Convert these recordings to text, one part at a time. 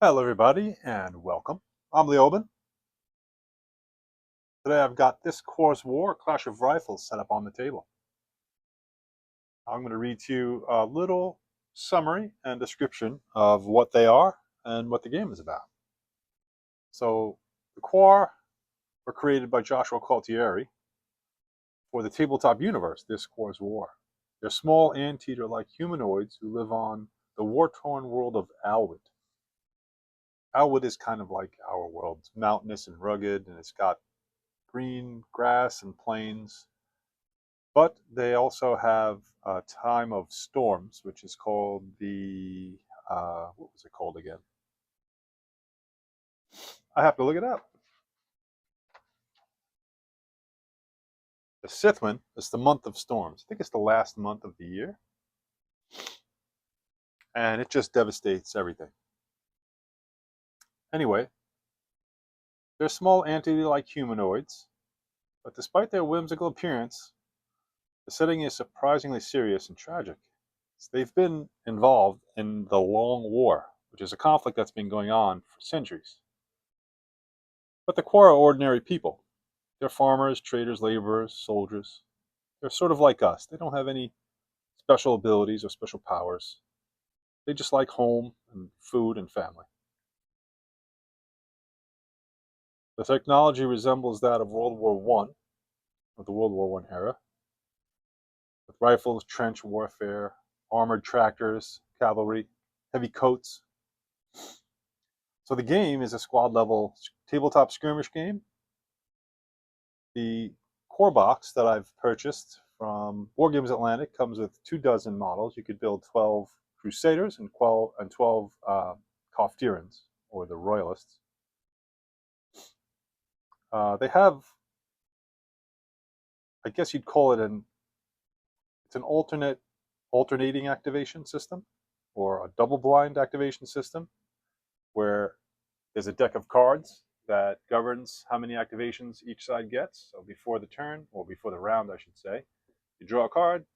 Hello, everybody, and welcome. I'm Leoben. Today I've got this Quar's War, Clash of Rifles, set up on the table. I'm going to read to you a little summary and description of what they are and what the game is about. So, the Quar were created by Joshua Caltieri for the tabletop universe, this Quar's War. They're small anteater-like humanoids who live on the war-torn world of Alwood. Alwood is kind of like our world. It's mountainous and rugged, and it's got green grass and plains. But they also have a time of storms, which is called what was it called again? I have to look it up. The Sithwin is the month of storms. I think it's the last month of the year, and it just devastates everything. Anyway, they're small anteater-like humanoids, but despite their whimsical appearance, the setting is surprisingly serious and tragic. They've been involved in the Long War, which is a conflict that's been going on for centuries. But the Quar are ordinary people. They're farmers, traders, laborers, soldiers. They're sort of like us. They don't have any special abilities or special powers. They just like home and food and family. The technology resembles that of World War One, of the World War One era, with rifles, trench warfare, armored tractors, cavalry, heavy coats. So the game is a squad level tabletop skirmish game. The core box that I've purchased from War Games Atlantic comes with 24 models. You could build 12 Crusaders and 12 Koftirans, or the Royalists. They have, I guess you'd call it it's an alternating activation system, or a double blind activation system, where there's a deck of cards that governs how many activations each side gets. So before the turn, or before the round, I should say, you draw a card,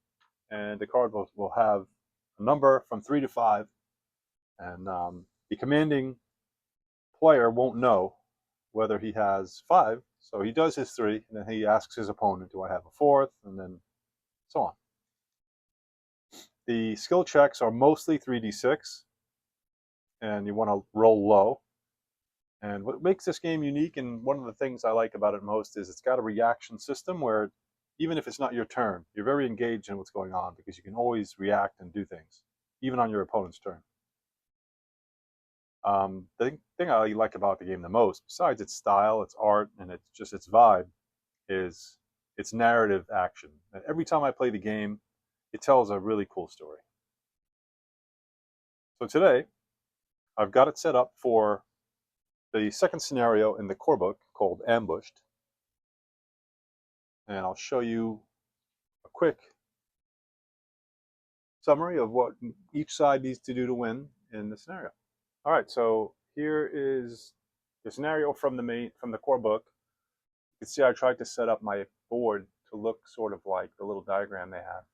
and the card will have a number from 3 to 5, and the commanding player won't know whether he has 5. So he does his 3, and then he asks his opponent, do I have a 4th? And then so on. The skill checks are mostly 3d6, and you want to roll low. And what makes this game unique, and one of the things I like about it most, is it's got a reaction system where even if it's not your turn, you're very engaged in what's going on because you can always react and do things, even on your opponent's turn. The thing I like about the game the most, besides its style, its art, and its vibe, is its narrative action. And every time I play the game, it tells a really cool story. So today, I've got it set up for the second scenario in the core book called Ambushed. And I'll show you a quick summary of what each side needs to do to win in the scenario. All right, so here is the scenario from the core book. You can see I tried to set up my board to look sort of like the little diagram they have.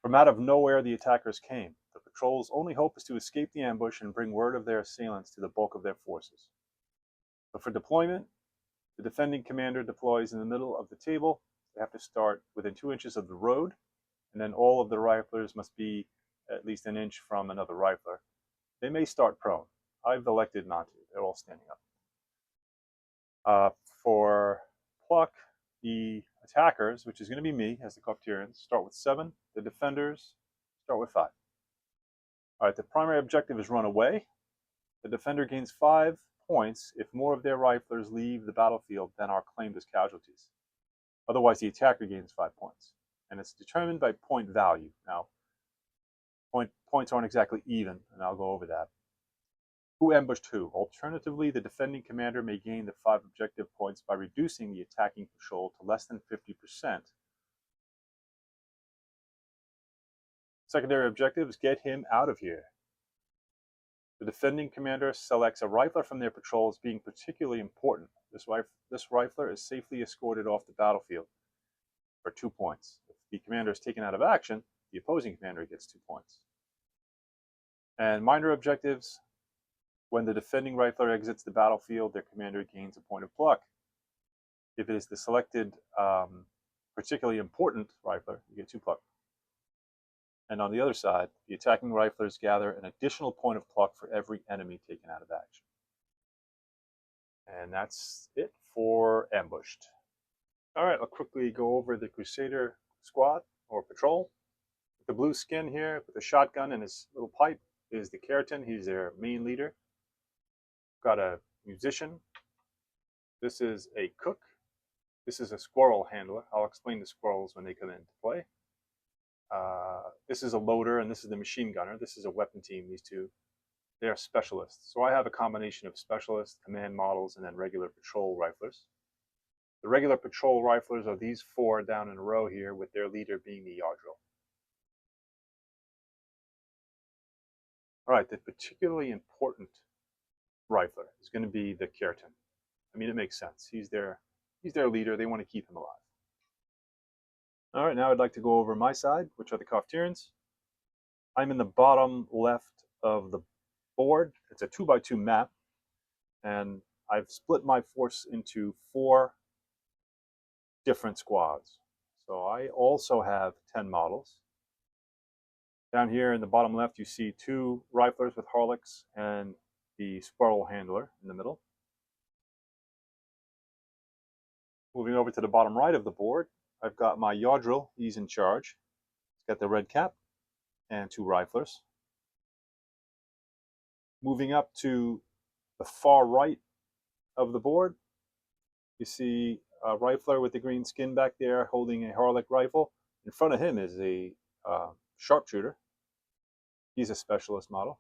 From out of nowhere, the attackers came. The patrol's only hope is to escape the ambush and bring word of their assailants to the bulk of their forces. But for deployment, the defending commander deploys in the middle of the table. They have to start within 2 inches of the road, and then all of the riflers must be at least an inch from another rifler. They may start prone. I've elected not to. They're all standing up. For pluck, the attackers, which is going to be me as the Koftirans, start with 7. The defenders start with 5. All right, the primary objective is run away. The defender gains 5 points if more of their riflers leave the battlefield than are claimed as casualties. Otherwise, the attacker gains 5 points. And it's determined by point value. Now, points aren't exactly even, and I'll go over that. Who ambushed who? Alternatively, the defending commander may gain the 5 objective points by reducing the attacking patrol to less than 50%. Secondary objective is get him out of here. The defending commander selects a rifler from their patrol as being particularly important. This rifler is safely escorted off the battlefield for 2 points. If the commander is taken out of action, the opposing commander gets 2 points. And minor objectives: when the defending rifler exits the battlefield, their commander gains a point of pluck. If it is the selected particularly important rifler, you get 2 pluck. And on the other side, the attacking riflers gather an additional point of pluck for every enemy taken out of action. And that's it for Ambushed. All right, I'll quickly go over the Crusader squad or patrol. The blue skin here with the shotgun and his little pipe is the Keratin. He's their main leader. Got a musician. This is a cook. This is a squirrel handler. I'll explain the squirrels when they come into play. This is a loader, and this is the machine gunner. This is a weapon team, these two. They are specialists. So I have a combination of specialists, command models, and then regular patrol riflers. The regular patrol riflers are these 4 down in a row here, with their leader being the Yardril. All right, the particularly important rifler is going to be the Keratin. I mean, it makes sense. He's their leader. They want to keep him alive. All right, now I'd like to go over my side, which are the Koftirans. I'm in the bottom left of the board. It's a 2x2 map, and I've split my force into 4 different squads. So I also have 10 models. Down here in the bottom left, you see 2 riflers with Harlocks and the squirrel handler in the middle. Moving over to the bottom right of the board, I've got my Yardril. He's in charge. He's got the red cap and 2 riflers. Moving up to the far right of the board, you see a rifler with the green skin back there holding a Harlock rifle. In front of him is a sharpshooter. He's a specialist model.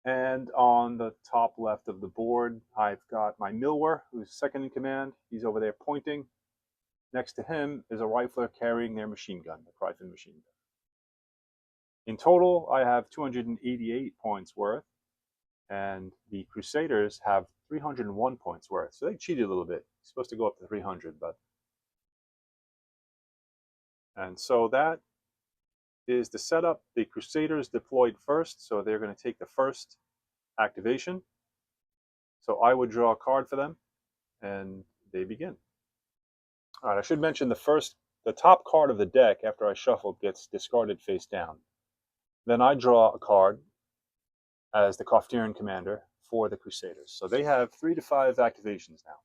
And on the top left of the board, I've got my Milwer, who's second in command. He's over there pointing. Next to him is a rifler carrying their machine gun, the Rhyfles machine gun. In total, I have 288 points worth, and the Crusaders have 301 points worth. So they cheated a little bit. It's supposed to go up to 300, but... And so that is the setup. The Crusaders deployed first, so they're going to take the first activation. So I would draw a card for them, and they begin. All right, I should mention the top card of the deck after I shuffle gets discarded face down. Then I draw a card as the Koftiran commander for the Crusaders. So they have 3 to 5 activations now.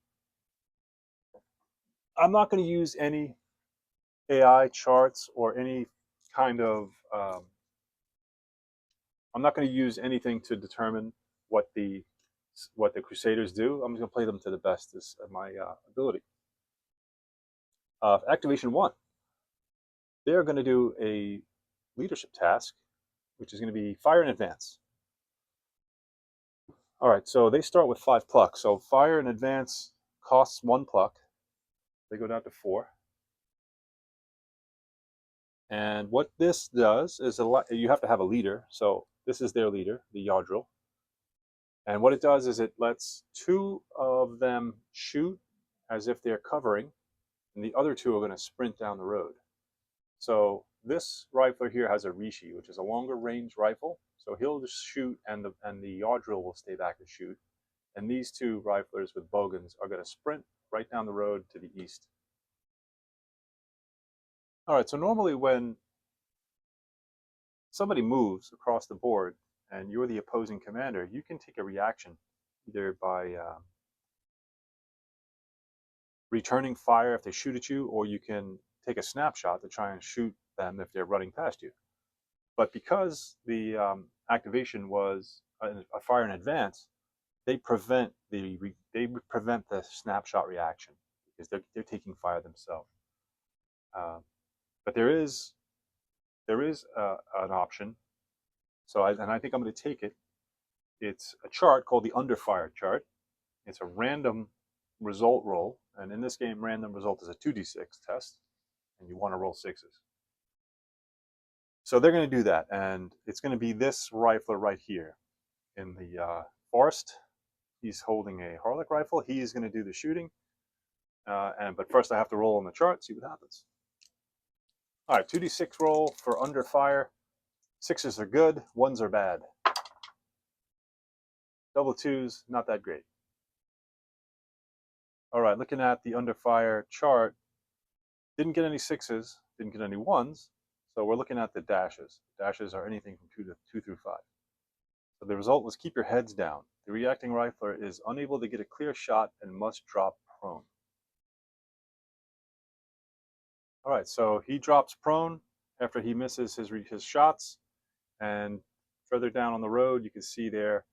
I'm not going to use any AI charts or any kind of I'm not going to use anything to determine what the Crusaders do. I'm just going to play them to the best of my ability. Activation 1. They're going to do a leadership task, which is going to be fire in advance. All right, so they start with 5 pluck. So fire in advance costs 1 pluck. They go down to 4. And what this does is you have to have a leader. So this is their leader, the Yardril. And what it does is it lets 2 of them shoot as if they're covering, and the other 2 are going to sprint down the road. So this rifler here has a Rishi, which is a longer range rifle. So he'll just shoot, and the Yardril will stay back to shoot. And these 2 riflers with bogans are going to sprint right down the road to the east. All right, so normally when somebody moves across the board and you're the opposing commander, you can take a reaction either by returning fire if they shoot at you, or you can take a snapshot to try and shoot them if they're running past you. But because the activation was a fire in advance, they prevent the snapshot reaction because they're taking fire themselves. But there is an option. So I think I'm going to take it. It's a chart called the Underfire chart. It's a random result roll, and in this game, random result is a 2d6 test, and you want to roll 6s. So they're going to do that, and it's going to be this rifler right here in the forest. He's holding a Harlock rifle. He's going to do the shooting, but first I have to roll on the chart, see what happens. All right, 2d6 roll for under fire. Sixes are good, ones are bad. Double twos, not that great. All right, looking at the under fire chart, didn't get any sixes, didn't get any ones, so we're looking at the dashes. Dashes are anything from 2 through 5. So the result was keep your heads down. The reacting rifler is unable to get a clear shot and must drop prone. All right, so he drops prone after he misses his shots, and further down on the road, you can see there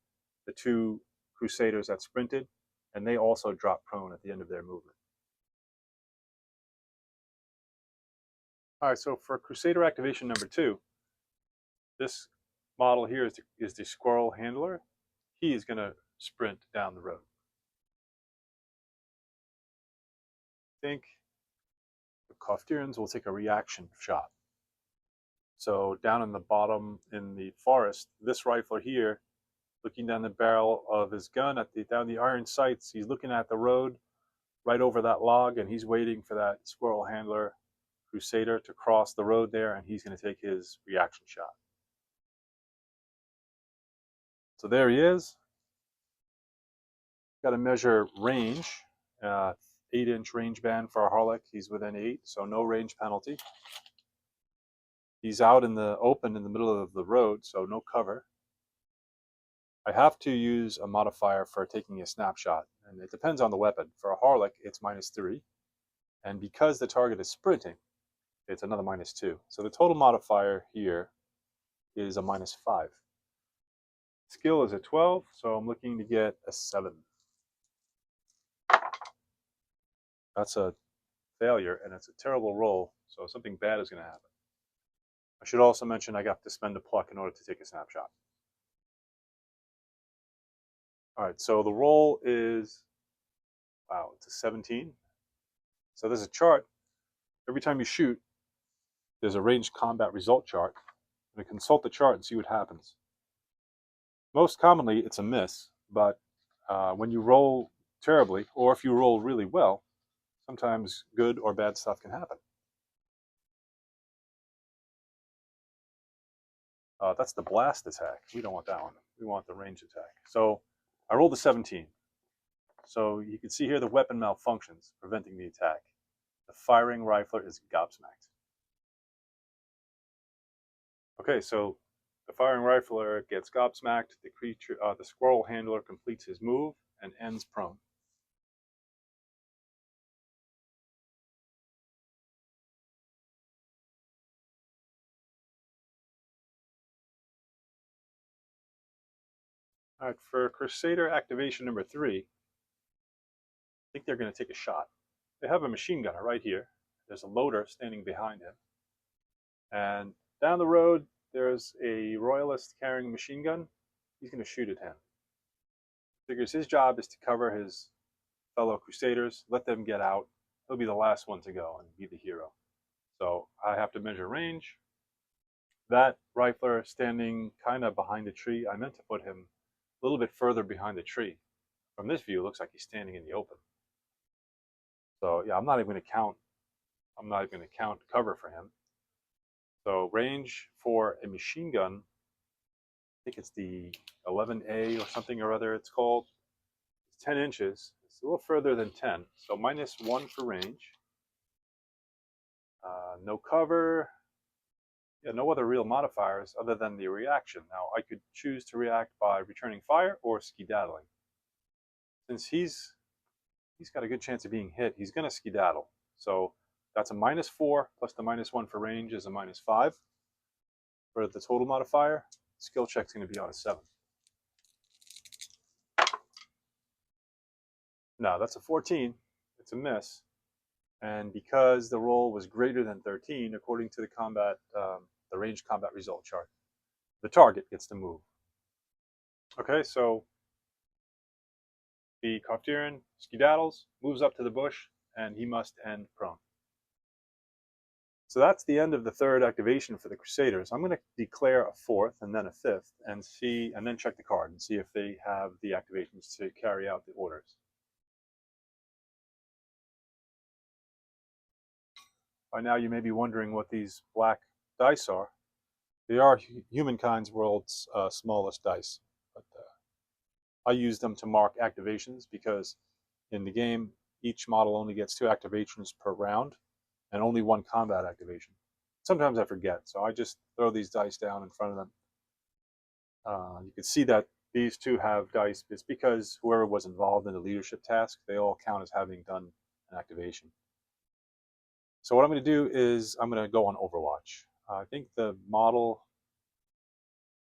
the two Crusaders that sprinted, and they also dropped prone at the end of their movement. All right, so for Crusader activation number 2, this model here is the squirrel handler. He is going to sprint down the road. I think the Koftirans will take a reaction shot. So down in the bottom in the forest, this rifler here, looking down the barrel of his gun down the iron sights, he's looking at the road right over that log, and he's waiting for that squirrel handler Crusader to cross the road there, and he's going to take his reaction shot. So there he is. Got to measure range. 8-inch range band for a Harlech. He's within 8, so no range penalty. He's out in the open in the middle of the road, so no cover. I have to use a modifier for taking a snapshot, and it depends on the weapon. For a Harlech, it's -3, and because the target is sprinting, it's another -2. So the total modifier here is a -5. Skill is a 12, so I'm looking to get a 7. That's a failure, and it's a terrible roll, so something bad is going to happen. I should also mention I got to spend a pluck in order to take a snapshot. All right, so the roll is, wow, it's a 17. So there's a chart. Every time you shoot, there's a ranged combat result chart. I'm going to consult the chart and see what happens. Most commonly, it's a miss, but when you roll terribly, or if you roll really well, sometimes good or bad stuff can happen. That's the blast attack. We don't want that one. We want the range attack. So I rolled a 17. So you can see here the weapon malfunctions, preventing the attack. The firing rifler is gobsmacked. Okay, so the firing rifler gets gobsmacked. The squirrel handler completes his move and ends prone. All right, for Crusader activation number 3, I think they're going to take a shot. They have a machine gunner right here. There's a loader standing behind him. And down the road, there's a royalist carrying a machine gun. He's going to shoot at him. Figures his job is to cover his fellow Crusaders, let them get out. He'll be the last one to go and be the hero. So I have to measure range. That rifler standing kind of behind the tree, I meant to put him a little bit further behind the tree. From this view, it looks like he's standing in the open. So yeah, I'm not even going to count cover for him. So range for a machine gun, I think it's the 11A or something or other it's called. It's 10 inches. It's a little further than 10. So -1 for range. No cover. Yeah, no other real modifiers other than the reaction. Now I could choose to react by returning fire or skedaddling. Since he's got a good chance of being hit, he's going to skedaddle. So that's a -4 plus the -1 for range is a -5. For the total modifier, skill check's going to be on a 7. No, that's a 14. It's a miss. And because the roll was greater than 13, according to the ranged combat result chart, the target gets to move. Okay, so the Koftiran skedaddles, moves up to the bush, and he must end prone. So that's the end of the 3rd activation for the Crusaders. I'm going to declare a 4th and then a 5th and then check the card and see if they have the activations to carry out the orders. By now you may be wondering what these black dice are. They are humankind's world's smallest dice, but I use them to mark activations because in the game, each model only gets 2 activations per round and only 1 combat activation. Sometimes I forget, so I just throw these dice down in front of them. You can see that these 2 have dice. It's because whoever was involved in the leadership task, they all count as having done an activation. So what I'm going to do is I'm going to go on Overwatch. I think the model,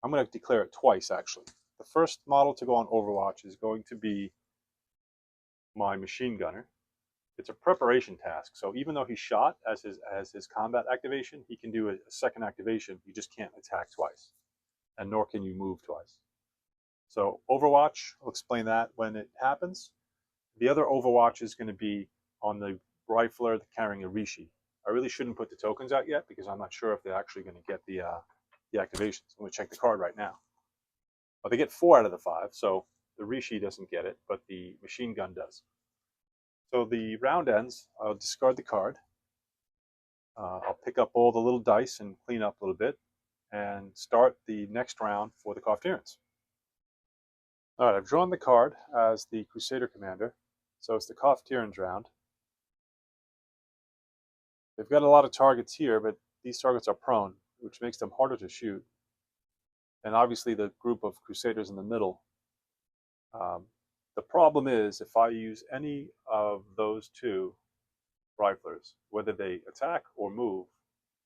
I'm going to declare it twice actually. The first model to go on Overwatch is going to be my machine gunner. It's a preparation task, so even though he shot as his combat activation, he can do a second activation. You just can't attack twice, and nor can you move twice. So Overwatch, I'll explain that when it happens. The other Overwatch is going to be on the rifler carrying a Rishi. I really shouldn't put the tokens out yet because I'm not sure if they're actually going to get the activations. I'm going to check the card right now. Well, they get 4 out of the 5, so the Rishi doesn't get it, but the machine gun does. So the round ends. I'll discard the card. I'll pick up all the little dice and clean up a little bit and start the next round for the Koftirans. All right, I've drawn the card as the Crusader Commander, so it's the Koftirans round. They've got a lot of targets here, but these targets are prone, which makes them harder to shoot. And obviously the group of Crusaders in the middle. The problem is if I use any of those 2 riflers, whether they attack or move,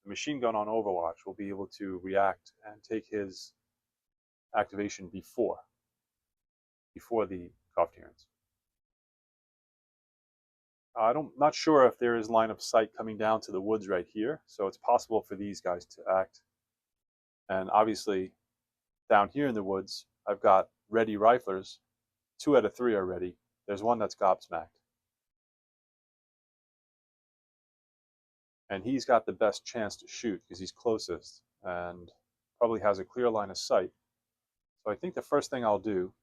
the machine gun on Overwatch will be able to react and take his activation before the Koftirans. I'm not sure if there is line of sight coming down to the woods right here, so it's possible for these guys to act. And obviously, down here in the woods, I've got ready riflers. 2 out of 3 are ready. There's one that's gobsmacked. And he's got the best chance to shoot because he's closest and probably has a clear line of sight. So I think the first thing I'll do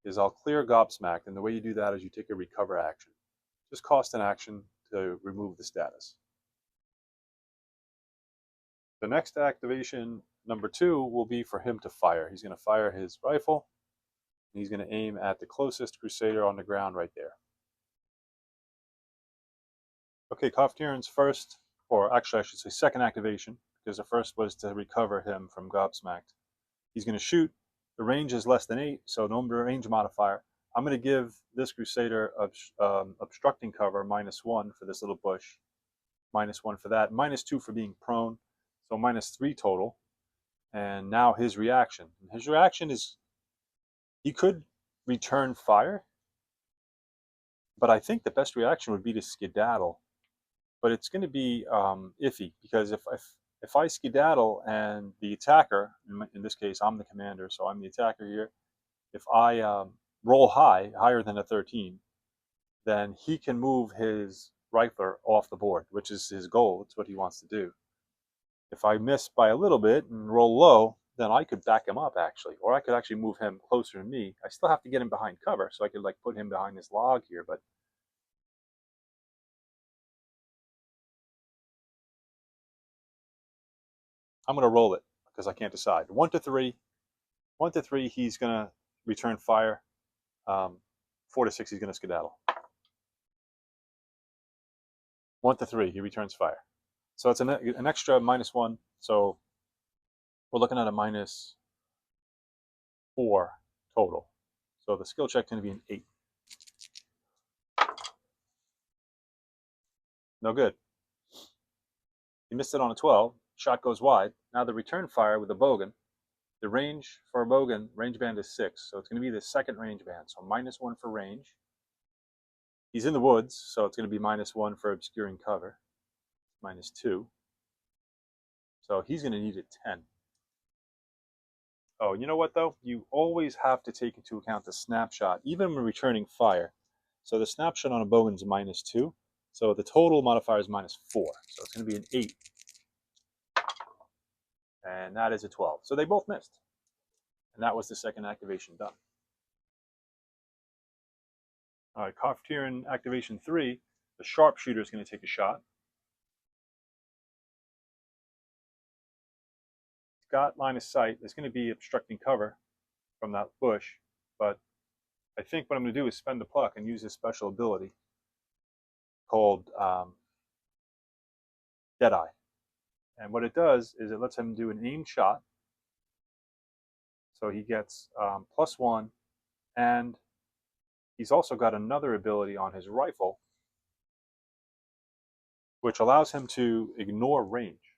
is I'll clear gobsmacked, and the way you do that is you take a recover action. Just cost an action to remove the status. The next activation, number 2, will be for him to fire. He's going to fire his rifle. And he's going to aim at the closest Crusader on the ground right there. Okay, Koftirans first, or actually I should say second activation, because the first was to recover him from gobsmacked. He's going to shoot. The range is less than 8, so no range modifier. I'm going to give this Crusader obstructing cover -1 for this little bush, -1 for that, -2 for being prone, so -3 total. And now his reaction. His reaction is he could return fire, but I think the best reaction would be to skedaddle. But it's going to be iffy because if I skedaddle and the attacker, in this case I'm the commander, so I'm the attacker here, if I roll higher than a 13, then he can move his rifler off the board, which is his goal. It's what he wants to do. If I miss by a little bit and roll low, then I could back him up actually, or I could actually move him closer to me. I still have to get him behind cover, so I could like put him behind this log here, but I'm going to roll it because I can't decide. 1 to 3, 1 to 3, he's going to return fire. 4 to 6, he's going to skedaddle. 1 to 3, he returns fire. So it's an extra -1. So we're looking at a -4 total. So the skill check is going to be an 8. No good. He missed it on a 12. Shot goes wide. Now the return fire with the bogan. The range for a bogan, range band is 6. So it's going to be the second range band. So -1 for range. He's in the woods, so it's going to be -1 for obscuring cover. -2. So he's going to need a 10. Oh, you know what though? You always have to take into account the snapshot, even when returning fire. So the snapshot on a bogan is -2. So the total modifier is -4. So it's going to be an 8. And that is a 12. So they both missed. And that was the second activation done. All right, Koftiran activation 3. The sharpshooter is going to take a shot. got line of sight. There's going to be obstructing cover from that bush, but I think what I'm going to do is spend the pluck and use this special ability called Deadeye. And what it does is it lets him do an aimed shot. So he gets +1, and he's also got another ability on his rifle, which allows him to ignore range.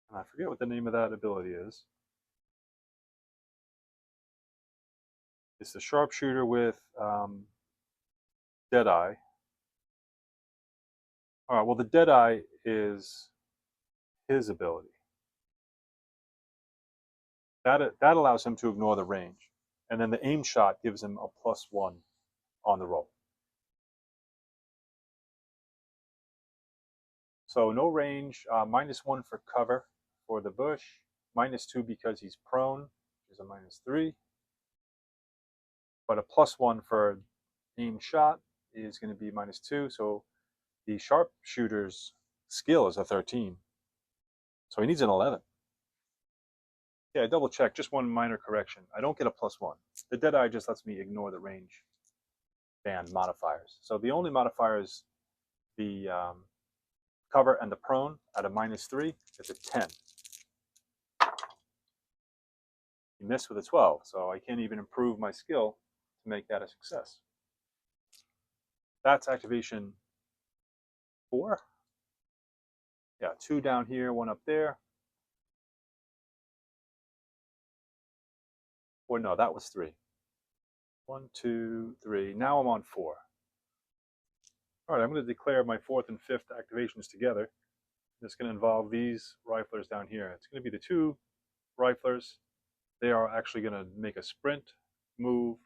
And I forget what the name of that ability is. It's the sharpshooter with Deadeye. All right, well, the Deadeye is his ability. That allows him to ignore the range. And then the aim shot gives him a +1 on the roll. So no range, -1 for cover for the bush, -2 because he's prone, which is a -3. But a +1 for aim shot is going to be -2. So the sharpshooter's skill is a 13. So he needs an 11. Yeah, I double checked. Just one minor correction. I don't get a +1. The Deadeye just lets me ignore the range band modifiers. So the only modifiers, the cover and the prone at a -3, it's a 10. You missed with a 12, so I can't even improve my skill to make that a success. That's activation 4. Yeah, 2 down here, 1 up there. Or no, that was 3. 1, 2, 3. Now I'm on 4. All right, I'm going to declare my 4th and 5th activations together. It's going to involve these riflers down here. It's going to be the 2 riflers. They are actually going to make a sprint, move,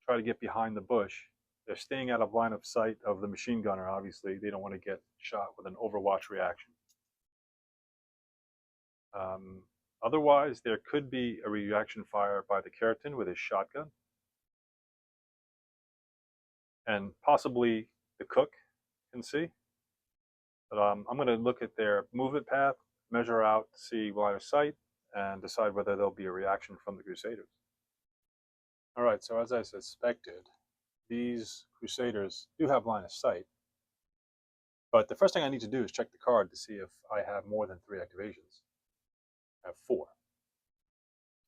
try to get behind the bush. They're staying out of line of sight of the machine gunner, obviously. They don't want to get shot with an overwatch reaction. Otherwise, there could be a reaction fire by the Keratin with his shotgun. And possibly the cook can see. But I'm going to look at their movement path, measure out, see line of sight, and decide whether there'll be a reaction from the Crusaders. All right, so as I suspected, these Crusaders do have line of sight. But the first thing I need to do is check the card to see if I have more than 3 activations. I have 4.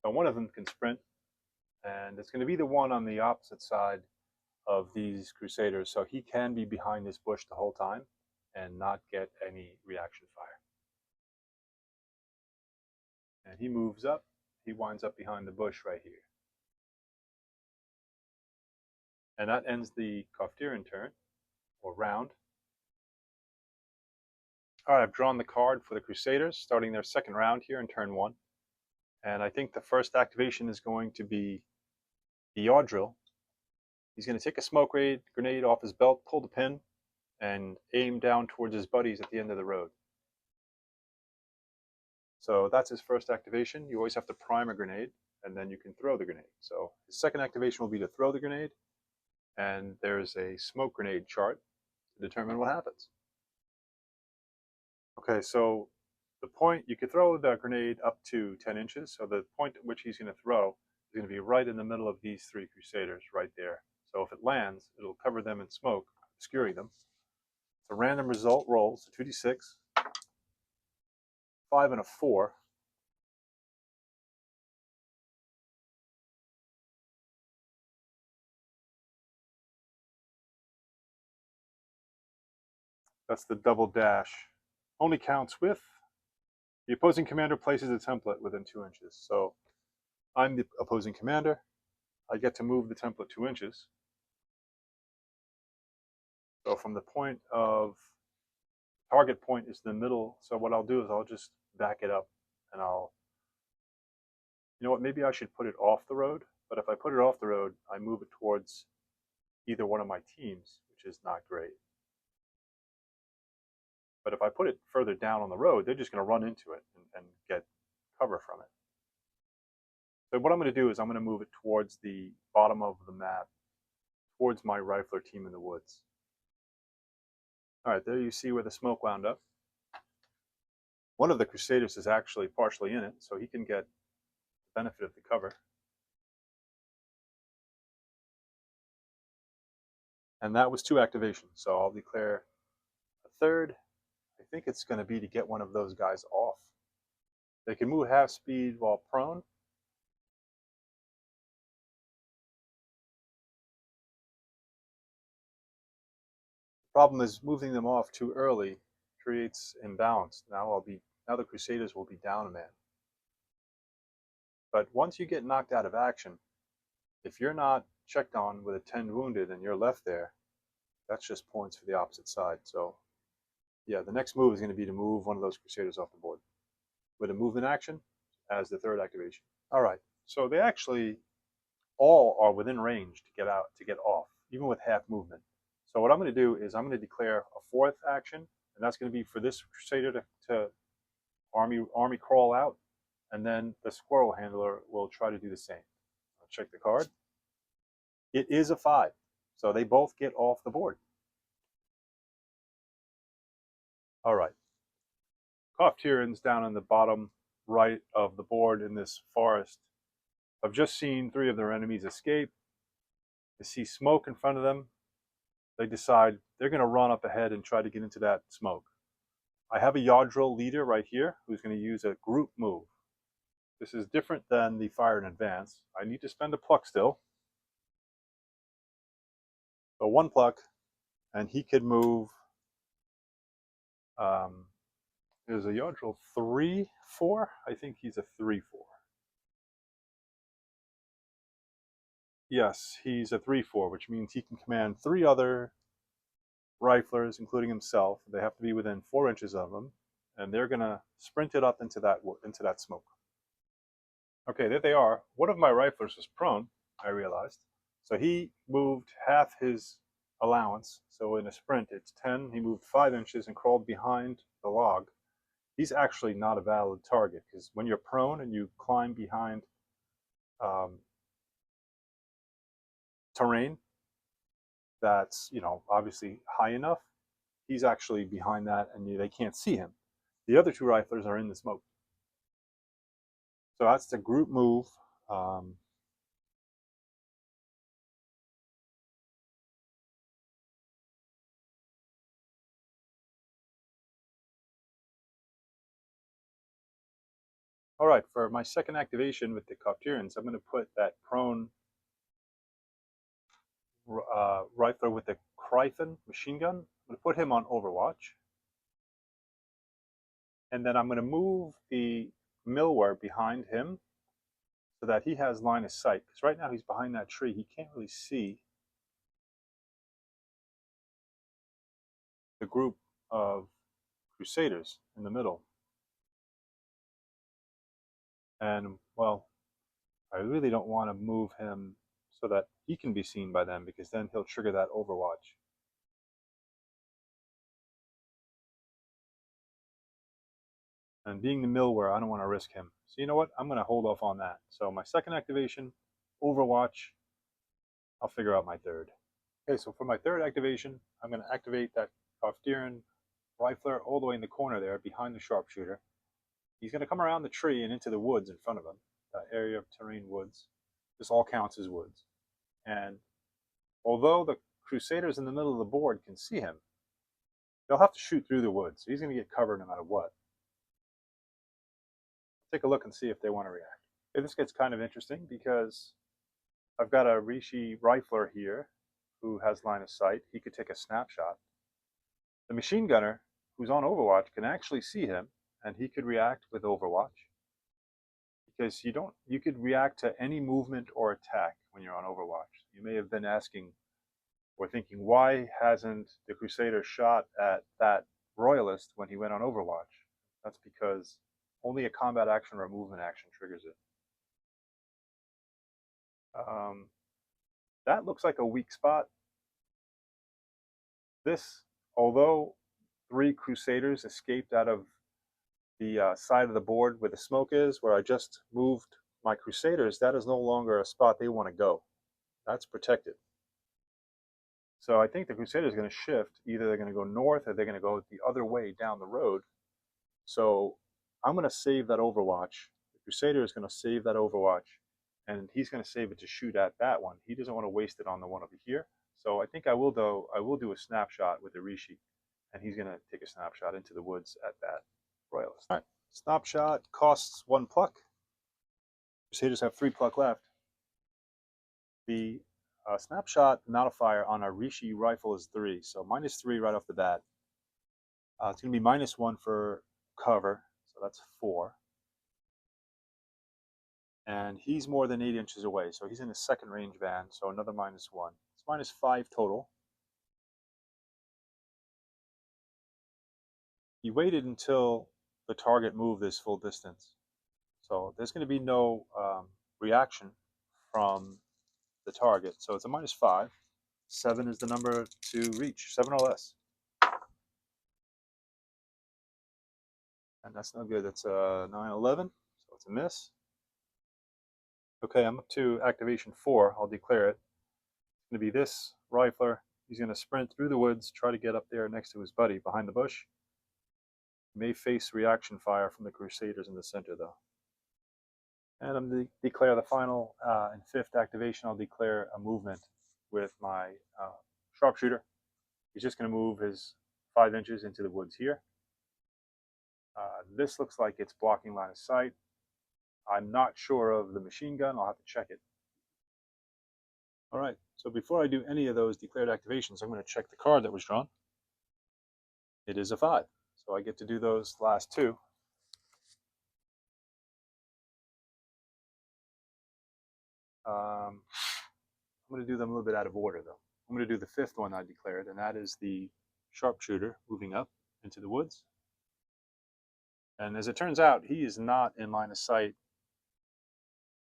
So one of them can sprint, and it's going to be the one on the opposite side of these Crusaders, so he can be behind this bush the whole time and not get any reaction fire. And he moves up. He winds up behind the bush right here. And that ends the Koftirin turn, or round. All right, I've drawn the card for the Crusaders, starting their second round here in turn 1. And I think the first activation is going to be the Yawdrill. He's going to take a smoke grenade off his belt, pull the pin, and aim down towards his buddies at the end of the road. So that's his first activation. You always have to prime a grenade, and then you can throw the grenade. So his second activation will be to throw the grenade, and there's a smoke grenade chart to determine what happens. Okay, so the point, you could throw the grenade up to 10 inches, so the point at which he's going to throw is going to be right in the middle of these 3 Crusaders, right there. So if it lands, it'll cover them in smoke, obscuring them. It's a random result roll, so 2d6, 5 and a 4. That's the double dash. Only counts with the opposing commander places a template within 2 inches. So I'm the opposing commander. I get to move the template 2 inches. So from the point of target point is the middle. So what I'll do is I'll just back it up, and you know what, maybe I should put it off the road. But if I put it off the road, I move it towards either one of my teams, which is not great. But if I put it further down on the road, they're just going to run into it and get cover from it. So what I'm going to do is I'm going to move it towards the bottom of the map, towards my rifler team in the woods. All right, there you see where the smoke wound up. One of the Crusaders is actually partially in it, so he can get the benefit of the cover. And that was 2 activations, so I'll declare a third. I think it's going to be to get one of those guys off. They can move half speed while prone. Problem is moving them off too early creates imbalance. Now the Crusaders will be down a man. But once you get knocked out of action, if you're not checked on with a 10 wounded and you're left there, that's just points for the opposite side. So yeah, the next move is going to be to move one of those Crusaders off the board with a movement action as the third activation. All right, so they actually all are within range to get out, to get off, even with half movement. So what I'm going to do is I'm going to declare a fourth action, and that's going to be for this Crusader to army crawl out, and then the Squirrel Handler will try to do the same. I'll check the card. It is a 5, so they both get off the board. All right. Cough-Tyrans down in the bottom right of the board in this forest. I've just seen 3 of their enemies escape. They see smoke in front of them. They decide they're going to run up ahead and try to get into that smoke. I have a Yawdrill leader right here who's going to use a group move. This is different than the fire in advance. I need to spend a pluck still. So 1 pluck, and he could move. There's a Yawdrill 3/4. I think he's a 3/4. Yes, he's a 3/4, which means he can command 3 other Rhyflers, including himself. They have to be within 4 inches of him, and they're gonna sprint it up into that smoke. Okay, there they are. One of my Rhyflers was prone, I realized, so he moved half his allowance. So in a sprint, it's 10. He moved 5 inches and crawled behind the log. He's actually not a valid target because when you're prone and you climb behind terrain that's, obviously high enough, he's actually behind that and they can't see him. The other 2 Rhyflers are in the smoke. So that's the group move. All right, for my second activation with the Cough-Tyrans, I'm going to put that prone Rhyfler with the Rhyfles machine gun. I'm going to put him on Overwatch. And then I'm going to move the Millware behind him so that he has line of sight. Because right now he's behind that tree. He can't really see the group of Crusaders in the middle. And, well, I really don't want to move him so that he can be seen by them, because then he'll trigger that Overwatch. And being the Millware, I don't want to risk him. So you know what? I'm going to hold off on that. So my second activation, Overwatch. I'll figure out my third. Okay, so for my third activation, I'm going to activate that Cough-Tyran Rhyfler all the way in the corner there behind the sharpshooter. He's going to come around the tree and into the woods in front of him, that area of terrain woods. This all counts as woods. And although the Crusaders in the middle of the board can see him, they'll have to shoot through the woods. So he's going to get covered no matter what. Take a look and see if they want to react. Okay, this gets kind of interesting because I've got a Rishi Rhyfler here who has line of sight. He could take a snapshot. The machine gunner, who's on Overwatch, can actually see him, and he could react with Overwatch. Because you could react to any movement or attack when you're on Overwatch. You may have been asking or thinking, why hasn't the Crusader shot at that Royalist when he went on Overwatch? That's because only a combat action or a movement action triggers it. That looks like a weak spot. This, although 3 Crusaders escaped out of the side of the board where the smoke is, where I just moved my Crusaders, that is no longer a spot they want to go. That's protected. So I think the Crusaders are going to shift. Either they're going to go north or they're going to go the other way down the road. So I'm going to save that Overwatch. The Crusader is going to save that Overwatch, and he's going to save it to shoot at that one. He doesn't want to waste it on the one over here. So I think I will do a snapshot with the Rishi, and he's going to take a snapshot into the woods at that Royalist. All right, snapshot costs 1 pluck. Crusaders have 3 pluck left. The snapshot modifier on our Rishi rifle is 3, so -3 right off the bat. It's going to be -1 for cover, so that's 4. And he's more than 8 inches away, so he's in his second range band, so another -1. It's -5 total. He waited until the target moved this full distance, so there's going to be no reaction from the target, so it's a -5. 7 is the number to reach, 7 or less. And that's no good. That's a 9-11, so it's a miss. Okay, I'm up to activation 4. I'll declare it. It's going to be this rifler. He's going to sprint through the woods, try to get up there next to his buddy behind the bush. He may face reaction fire from the Crusaders in the center, though. And I'm going to declare the final and 5th activation. I'll declare a movement with my sharpshooter. He's just going to move his 5 inches into the woods here. This looks like it's blocking line of sight. I'm not sure of the machine gun. I'll have to check it. All right, so before I do any of those declared activations, I'm going to check the card that was drawn. It is a 5, so I get to do those last 2. I'm going to do them a little bit out of order, though. I'm going to do the 5th one I declared, and that is the sharpshooter moving up into the woods. And as it turns out, he is not in line of sight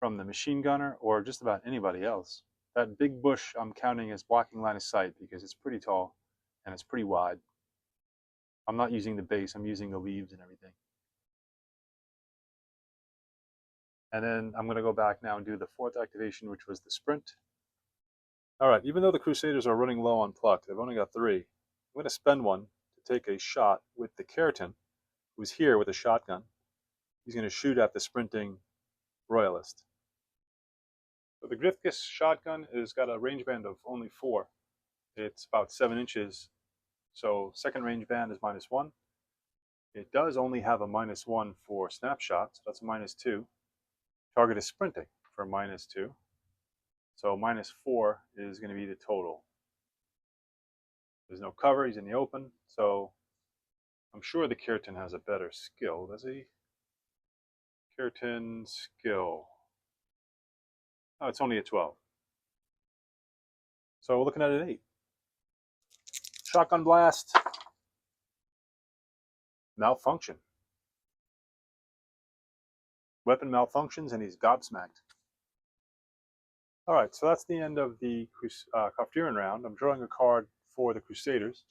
from the machine gunner or just about anybody else. That big bush I'm counting as blocking line of sight because it's pretty tall and it's pretty wide. I'm not using the base, I'm using the leaves and everything. And then I'm going to go back now and do the 4th activation, which was the sprint. All right, even though the Crusaders are running low on pluck, they've only got 3. I'm going to spend 1 to take a shot with the Keratin, who's here with a shotgun. He's going to shoot at the sprinting Royalist. So the Grifkis shotgun has got a range band of only 4. It's about 7 inches, so second range band is -1. It does only have a -1 for snapshot, so that's a -2. Target is sprinting for -2. So -4 is going to be the total. There's no cover, he's in the open, so I'm sure the Keratin has a better skill, does he? Keratin skill. Oh, it's only a 12. So we're looking at an 8. Shotgun blast. Malfunction. Weapon malfunctions and he's gobsmacked. All right, so that's the end of the Kaftiran round. I'm drawing a card for the Crusaders.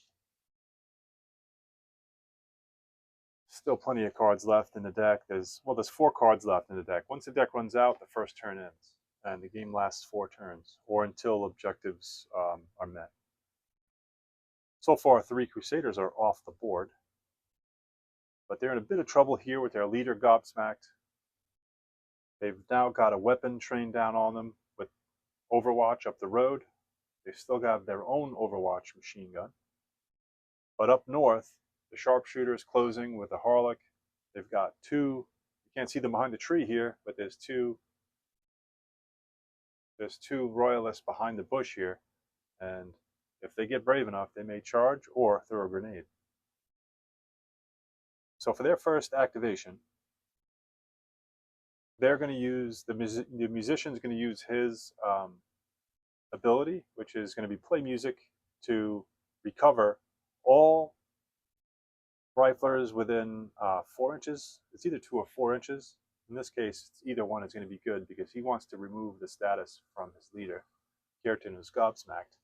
Still plenty of cards left in the deck. There's 4 cards left in the deck. Once the deck runs out, the first turn ends, and the game lasts 4 turns, or until objectives are met. So far, 3 Crusaders are off the board, but they're in a bit of trouble here with their leader gobsmacked. They've now got a weapon trained down on them with Overwatch up the road. They've still got their own Overwatch machine gun. But up north, the sharpshooter is closing with a Harlock. They've got 2. You can't see them behind the tree here, but there's 2 Royalists behind the bush here. And if they get brave enough, they may charge or throw a grenade. So for their first activation, they're going to use, the musician's going to use his ability, which is going to be play music to recover all riflers within 4 inches. It's either 2 or 4 inches. In this case, either one is going to be good because he wants to remove the status from his leader, Keratin, who's gobsmacked.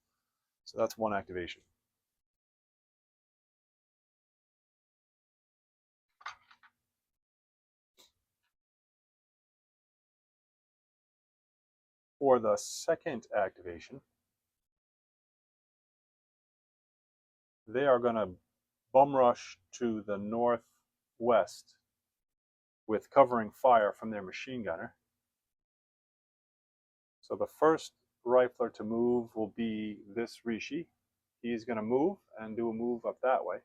So that's 1 activation. For the second activation, They are going to bum rush to the northwest with covering fire from their machine gunner. So the first rifler to move will be this Rishi. He's going to move and do a move up that way.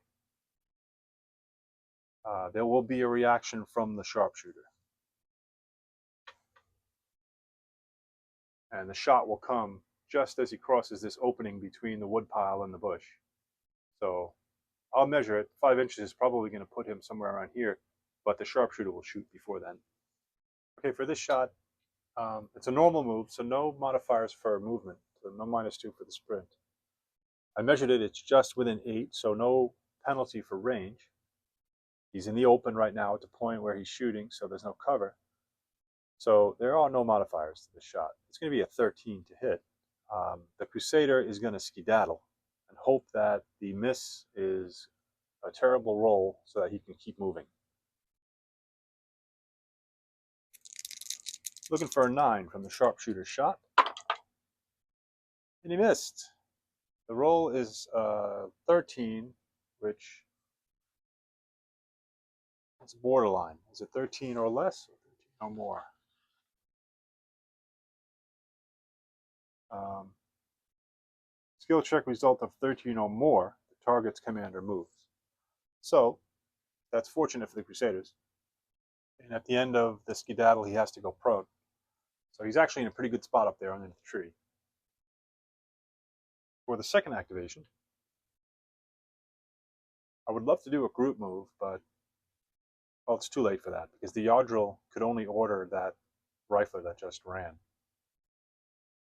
There will be a reaction from the sharpshooter. And the shot will come just as he crosses this opening between the woodpile and the bush. So I'll measure it. 5 inches is probably going to put him somewhere around here, but the sharpshooter will shoot before then. Okay, for this shot, it's a normal move, so no modifiers for movement, so no -2 for the sprint. I measured it, it's just within 8, so no penalty for range. He's in the open right now at the point where he's shooting, so there's no cover. So there are no modifiers to this shot. It's going to be a 13 to hit. The Crusader is going to skedaddle and hope that the miss is a terrible roll so that he can keep moving. Looking for a 9 from the sharpshooter shot. And he missed. The roll is 13, which is borderline. Is it 13 or less or 13 or more? Skill check result of 13 or more, the target's commander moves. So that's fortunate for the Crusaders. And at the end of the skedaddle, he has to go prone. So he's actually in a pretty good spot up there under the tree. For the second activation, I would love to do a group move, but well, it's too late for that because the Yardril could only order that rifler that just ran.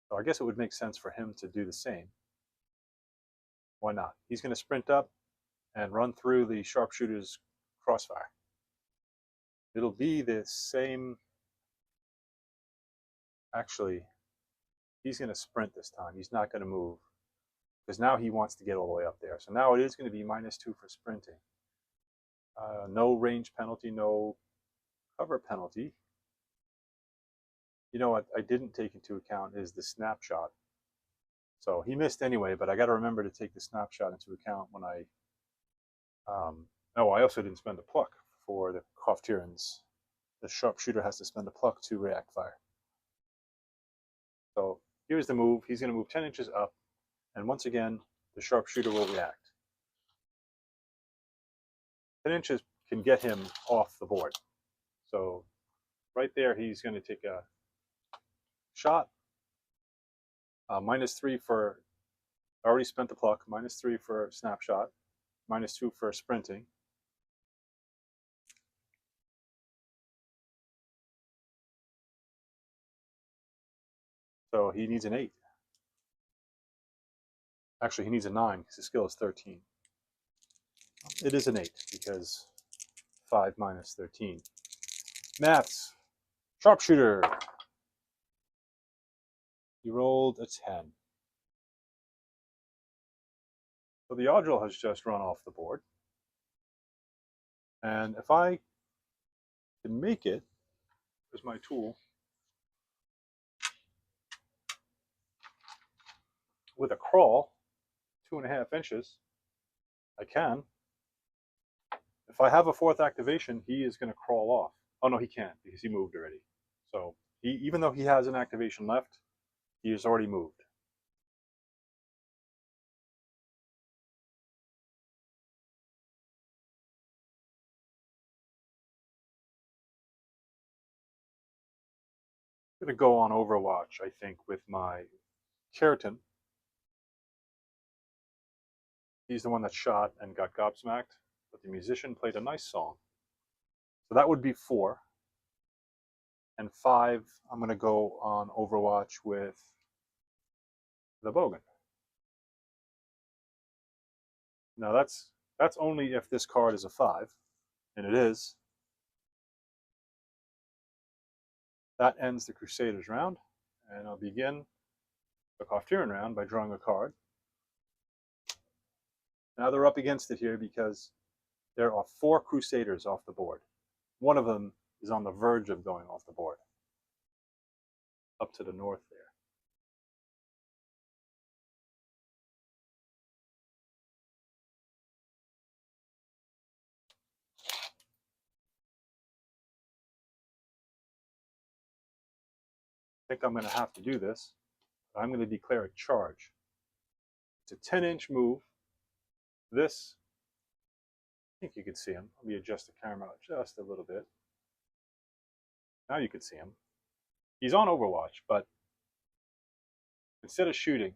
So I guess it would make sense for him to do the same. Why not? He's going to sprint up and run through the sharpshooter's crossfire. It'll be the same. Actually, he's going to sprint this time. He's not going to move because now he wants to get all the way up there. So now it is going to be -2 for sprinting. No range penalty, no cover penalty. You know what I didn't take into account is the snapshot. So he missed anyway, but I got to remember to take the snapshot into account when I. Oh, I also didn't spend a pluck for the Koftirans. The sharpshooter has to spend a pluck to react fire. So here's the move. He's going to move 10 inches up, and once again, the sharpshooter will react. 10 inches can get him off the board. So right there, he's going to take a shot. -3 for, I already spent the pluck, -3 for snapshot, -2 for sprinting. So he needs an 8. Actually, he needs a 9 because his skill is 13. It is an 8 because 5 minus 13. Maths. Sharpshooter. He rolled a 10. So the Yardril has just run off the board. And if I can make it, here's my tool, with a crawl, 2.5 inches, I can. If I have a 4th activation, he is going to crawl off. Oh no, he can't because he moved already. So even though he has an activation left, he has already moved. I'm going to go on Overwatch, I think, with my Keratin. He's the one that shot and got gobsmacked, but the musician played a nice song. So that would be 4. And 5, I'm going to go on Overwatch with the Bogan. Now that's only if this card is a 5, and it is. That ends the Crusaders round, and I'll begin the Koftiran round by drawing a card. Now they're up against it here because there are 4 Crusaders off the board. One of them is on the verge of going off the board, up to the north there. think I'm going to have to do this. I'm going to declare a charge. It's a 10-inch move. This, I think you can see him. Let me adjust the camera just a little bit. Now you can see him. He's on Overwatch, but instead of shooting,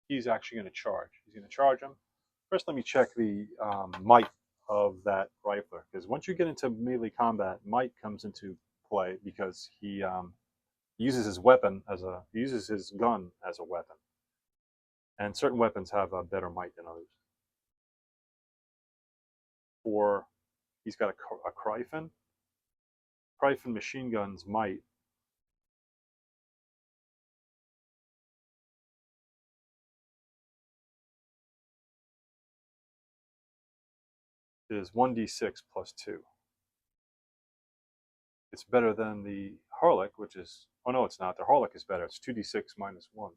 he's actually going to charge. He's going to charge him. First, let me check the might of that rifler, because once you get into melee combat, might comes into play because he uses his weapon as he uses his gun as a weapon, and certain weapons have a better might than others. For he's got a Rhyfles. Rhyfles machine gun's might is 1d6 plus 2. It's better than the Harlech, which is, oh no, it's not. The Harlech is better. It's 2d6 minus 1.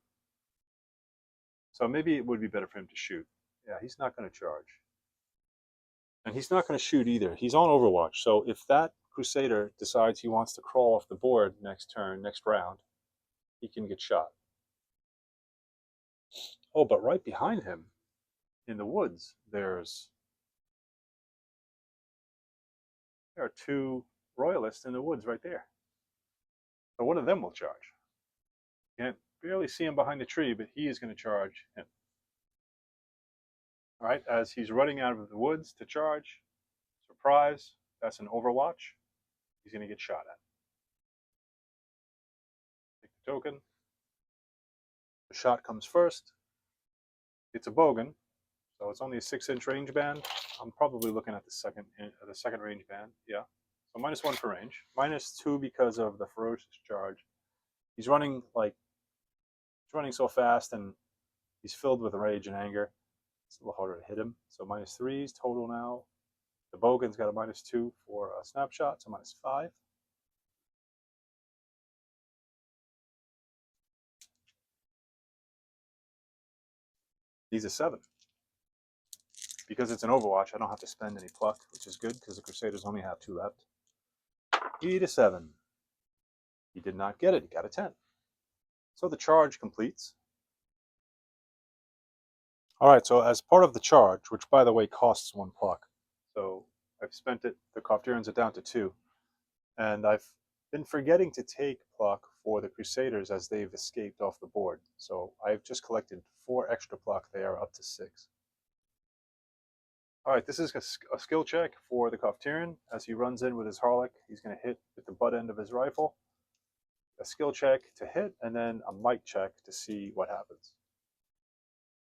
So maybe it would be better for him to shoot. Yeah, he's not going to charge. And he's not going to shoot either. He's on Overwatch. So if that Crusader decides he wants to crawl off the board next turn, next round, he can get shot. Oh, but right behind him in the woods, there are two Royalists in the woods right there. So one of them will charge. You can't barely see him behind the tree, but he is going to charge him. All right, as he's running out of the woods to charge, surprise, that's an Overwatch. He's going to get shot at. Take the token. The shot comes first. It's a bogan, so it's only a 6-inch range band. I'm probably looking at the second range band. Yeah, so -1 for range, -2 because of the ferocious charge. He's running so fast, and he's filled with rage and anger. It's a little harder to hit him. So -3s total now. The bogan's got a -2 for a snapshot, so -5. He's a 7. Because it's an Overwatch, I don't have to spend any pluck, which is good because the Crusaders only have 2 left. He to 7. He did not get it. He got a 10. So the charge completes. All right, so as part of the charge, which by the way costs 1 pluck, so I've spent it, the Koftirans are down to 2, and I've been forgetting to take pluck for the Crusaders as they've escaped off the board. So I've just collected 4 extra pluck. They are up to 6. All right, this is a skill check for the Koftiran. As he runs in with his Harlech, he's going to hit with the butt end of his rifle. A skill check to hit, and then a might check to see what happens.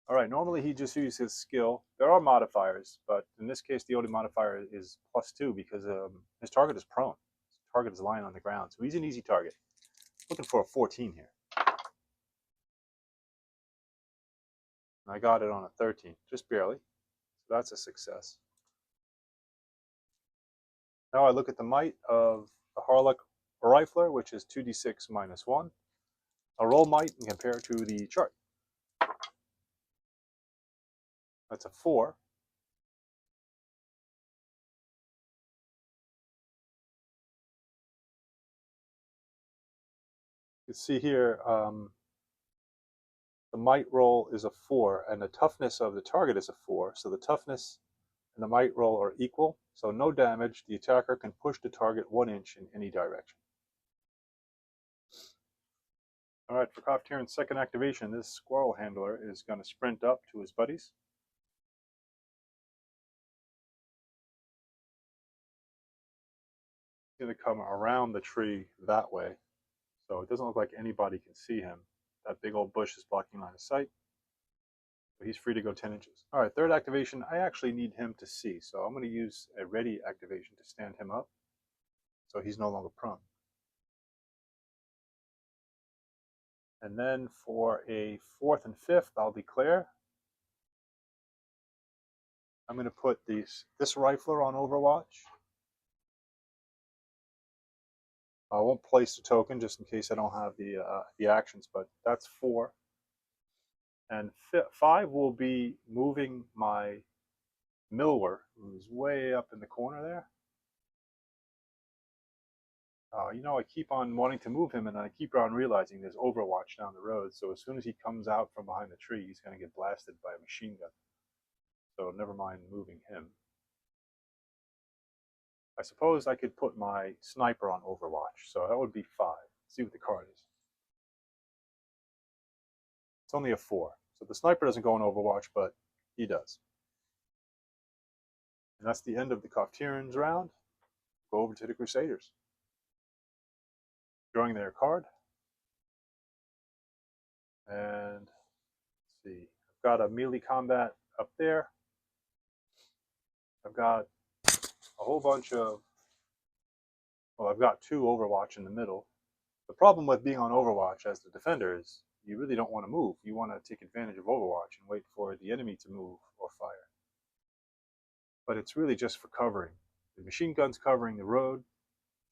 All right, normally he just uses his skill. There are modifiers, but in this case, the only modifier is +2 because his target is prone. His target is lying on the ground, so he's an easy target. Looking for a 14 here. I got it on a 13, just barely. So that's a success. Now I look at the might of the Harlech Rifler, which is 2d6 minus 1. I'll roll might and compare it to the chart. That's a 4. You can see here the might roll is a 4, and the toughness of the target is a 4. So the toughness and the might roll are equal. So no damage. The attacker can push the target 1 inch in any direction. All right, for Koftiran's second activation, this squirrel handler is going to sprint up to his buddies. He's going to come around the tree that way, so it doesn't look like anybody can see him. That big old bush is blocking line of sight, so he's free to go 10 inches. All right, third activation, I actually need him to see, so I'm going to use a ready activation to stand him up, so he's no longer prone. And then for a 4th and 5th, I'll declare. I'm going to put this rifler on Overwatch. I won't place the token just in case I don't have the actions, but that's 4. And 5 will be moving my Milwer, who's way up in the corner there. you know, I keep on wanting to move him, and I keep on realizing there's Overwatch down the road. So as soon as he comes out from behind the tree, he's going to get blasted by a machine gun. So never mind moving him. I suppose I could put my sniper on Overwatch, so that would be 5. Let's see what the card is. It's only a 4. So the sniper doesn't go on Overwatch, but he does. And that's the end of the Koftirans round. Go over to the Crusaders. Drawing their card. And let's see. I've got a melee combat up there. I've got a whole bunch of, well, I've got 2 Overwatch in the middle. The problem with being on Overwatch as the defender is you really don't want to move. You want to take advantage of Overwatch and wait for the enemy to move or fire. But it's really just for covering. The machine gun's covering the road.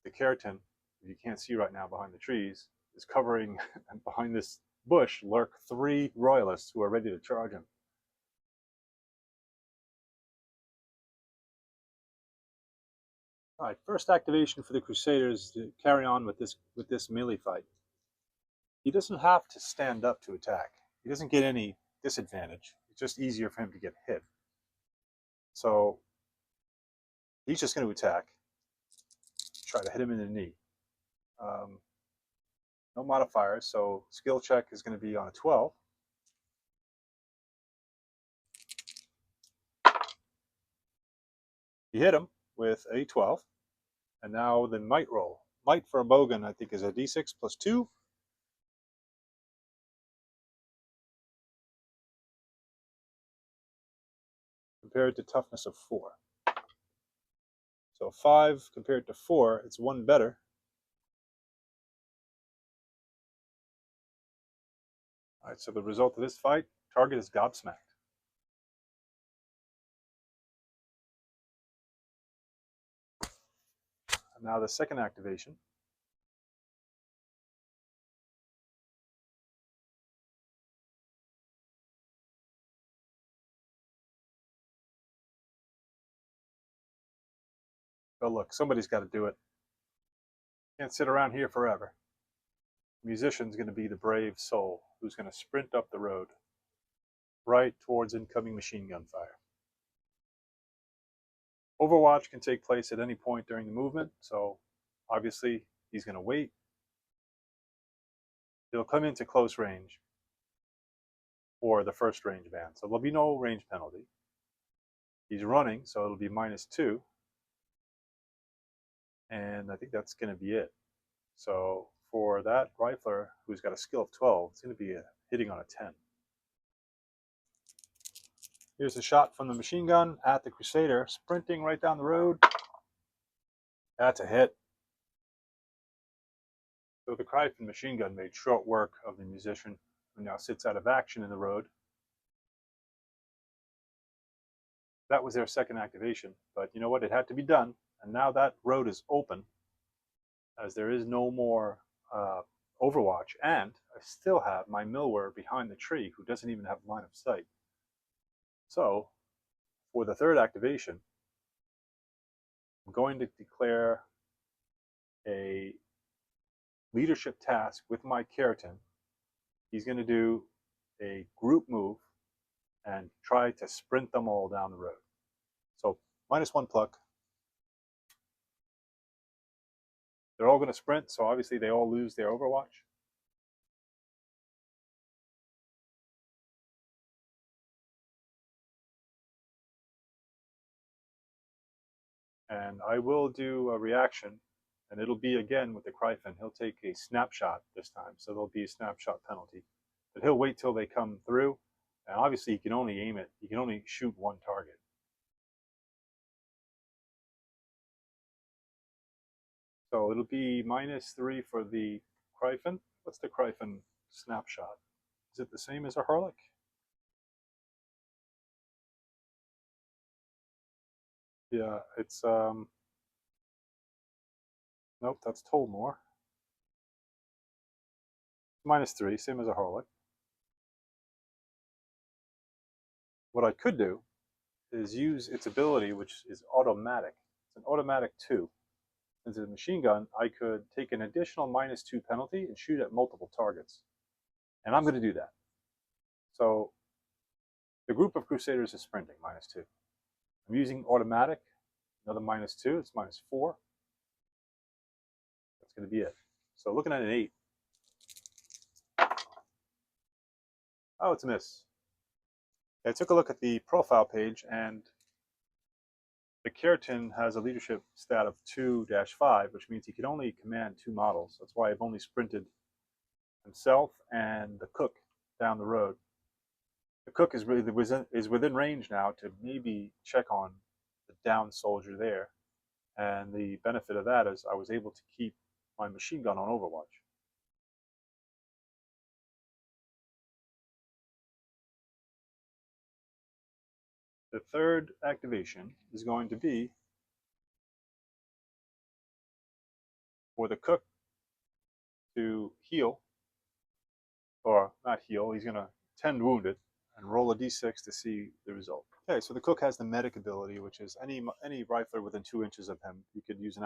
The Keratin, you can't see right now behind the trees, is covering, and behind this bush lurk 3 royalists who are ready to charge him. All right, first activation for the Crusaders to carry on with this melee fight. He doesn't have to stand up to attack. He doesn't get any disadvantage. It's just easier for him to get hit. So he's just going to attack, try to hit him in the knee. No modifiers, so skill check is going to be on a 12. He hit him with a 12. And now the might roll. Might for a Bogan, I think, is a d6 plus 2. Compared to toughness of 4. So 5 compared to 4, it's 1 better. All right, so the result of this fight, target is gobsmacked. And now the second activation. Oh, look, somebody's got to do it. Can't sit around here forever. The musician's going to be the brave soul who's going to sprint up the road right towards incoming machine gun fire. Overwatch can take place at any point during the movement, so obviously he's going to wait. He'll come into close range for the first range ban, so there'll be no range penalty. He's running, so it'll be -2. And I think that's going to be it. So for that rifler who's got a skill of 12, it's going to be hitting on a 10. Here's a shot from the machine gun at the Crusader, sprinting right down the road. That's a hit. So the Rhyfles machine gun made short work of the musician, who now sits out of action in the road. That was their second activation, but you know what? It had to be done, and now that road is open, as there is no more Overwatch, and I still have my Milwer behind the tree, who doesn't even have line of sight. So, for the third activation, I'm going to declare a leadership task with my Keratin. He's going to do a group move and try to sprint them all down the road. So, -1 pluck. They're all going to sprint, so obviously they all lose their Overwatch. And I will do a reaction, and it'll be again with the Rhyfles. He'll take a snapshot this time, so there'll be a snapshot penalty. But he'll wait till they come through, and obviously he can only aim it. He can only shoot 1 target. So it'll be -3 for the Rhyfles. What's the Rhyfles snapshot? Is it the same as a Harlech? Yeah, it's nope, that's Tolmore. -3, same as a Harlech. What I could do is use its ability, which is automatic. It's an automatic 2. Since it's a machine gun, I could take an additional -2 penalty and shoot at multiple targets. And I'm going to do that. So the group of Crusaders is sprinting, -2. I'm using automatic, another -2, it's -4. That's going to be it. So looking at an 8. Oh, it's a miss. I took a look at the profile page, and the Keratin has a leadership stat of 2-5, which means he can only command 2 models. That's why I've only sprinted himself and the cook down the road. The cook is within range now to maybe check on the down soldier there. And the benefit of that is I was able to keep my machine gun on overwatch. The third activation is going to be for the cook to heal, or not heal, he's going to tend wounded and roll a d6 to see the result. Okay, so the cook has the medic ability, which is any rifler within 2 inches of him, you could use an